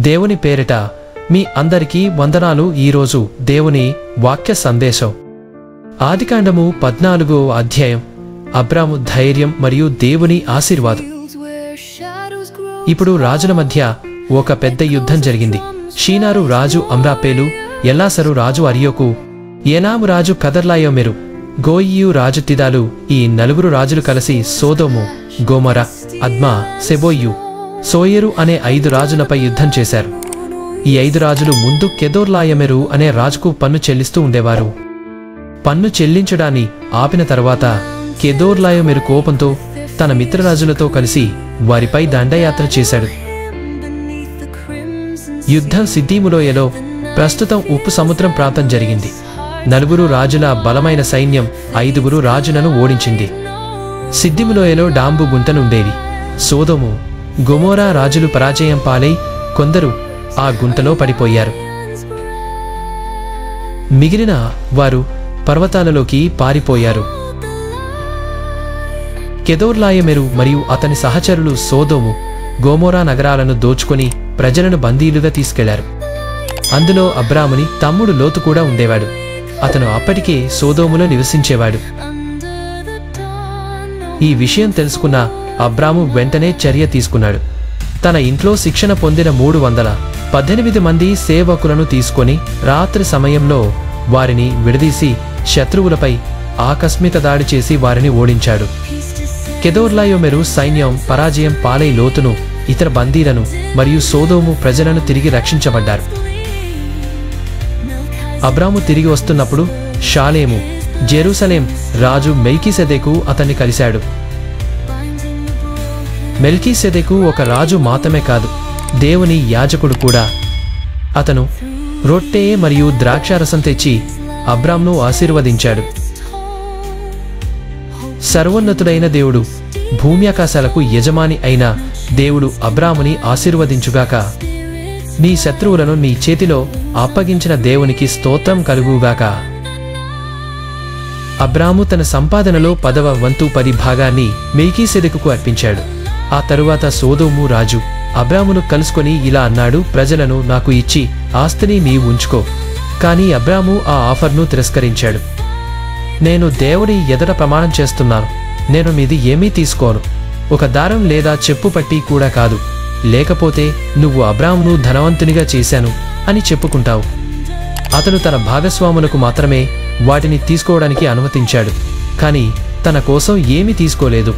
దేవుని పేరిట మీ అందరికీ వందనాలు. ఈరోజు దేవుని వాక్య సందేశం ఆదికాండము 14వ అధ్యాయం. అబ్రాము ధైర్యం మరియు దేవుని ఆశీర్వాదం. ఇప్పుడు రాజుల మధ్య ఒక పెద్ద యుద్ధం జరిగింది. షీనారు రాజు అమ్రాపేలు, ఎల్లాసరు రాజు అరియోకు, ఏనాము రాజు కదర్లాయోమెరు, గోయియు రాజు తిదాలు, ఈ నలుగురు రాజులు కలిసి సోదోము, గోమొర, అద్మా, సెబోయు, సోయరు అనే 5 రాజులపై యుద్ధం చేశారు. ఈ 5 రాజులు ముందు కెదోర్లాయోమెరు అనే రాజుకు పన్ను చెల్లిస్తూ ఉండేవారు. పన్ను చెల్లించడాన్ని ఆపిన తర్వాత కెదోర్లాయోమెరు కోపంతో తన మిత్రరాజులతో కలిసి వారిపై దండయాత్ర చేశాడు. యుద్ధం సిద్దీములోయలో, ప్రస్తుతం ఉప్పు సముద్రం ప్రాంతం జరిగింది. 4 రాజుల బలమైన సైన్యం 5 రాజులను ఓడించింది. సిద్దీములోయలో డాంబు గుంటనుండేది. సోదోము, గొమొరా రాజులు పరాజయం పాలై కొందరు ఆ గుంటలో పడిపోయారు. మిగిలిన వారు పర్వతాలలోకి పారిపోయారు. కెదోర్లాయోమెరు మరియు అతని సహచరులు సోదోము, గోమొరా నగరాలను దోచుకొని ప్రజలను బందీలుగా తీసుకెళ్లారు. అందులో అబ్రాముని తమ్ముడు లోతు కూడా ఉండేవాడు. అతను అప్పటికే సోదోములో నివసించేవాడు. ఈ విషయం తెలుసుకున్న అబ్రాము వెంటనే చర్య తీసుకున్నాడు. తన ఇంట్లో శిక్షణ పొందిన 318 మంది సేవకులను తీసుకొని రాత్రి సమయంలో వారిని విడదీసి శత్రువులపై ఆకస్మిక దాడి చేసి వారిని ఓడించాడు. కెదోర్లాయోమెరు సైన్యం పరాజయం పాలై లోతును, ఇతర బందీలను మరియు సోదోము ప్రజలను తిరిగి రక్షించబడ్డారు. అబ్రాము తిరిగి వస్తున్నప్పుడు షాలేము, జెరూసలేం రాజు మెల్కీసెదెకు అతన్ని కలిశాడు. మెల్కీసెదెకు ఒక రాజు మాత్రమే కాదు, దేవుని యాజకుడు కూడా. అతను రొట్టె మరియు ద్రాక్షారసం తెచ్చి అబ్రామును ఆశీర్వదించాడు. సర్వోన్నతుడైన దేవుడు, భూమి ఆకాశాలకు యజమాని అయిన దేవుడు అబ్రాముని ఆశీర్వదించుగాక. నీ శత్రువులను నీ చేతిలో అప్పగించిన దేవునికి స్తోత్రం కలుగుగాక. అబ్రాము తన సంపాదనలో 10వ వంతు 10 భాగాన్ని మెల్కీసెదెకుకు అర్పించాడు. ఆ తరువాత సోదోము రాజు అబ్రామును కలుసుకొని ఇలా అన్నాడు, ప్రజలను నాకు ఇచ్చి ఆస్తిని నీవు ఉంచుకో. కానీ అబ్రాము ఆ ఆఫర్ను తిరస్కరించాడు. నేను దేవుడి ఎదుట ప్రమాణం చేస్తున్నాను, నేను మీది ఏమీ తీసుకోను, ఒక దారం లేదా చెప్పు పట్టి కూడా కాదు, లేకపోతే నువ్వు అబ్రామును ధనవంతునిగా చేశాను అని చెప్పుకుంటావు. అతను తన భాగస్వాములకు మాత్రమే వాటిని తీసుకోవడానికి అనుమతించాడు, కానీ తన కోసం ఏమీ తీసుకోలేదు.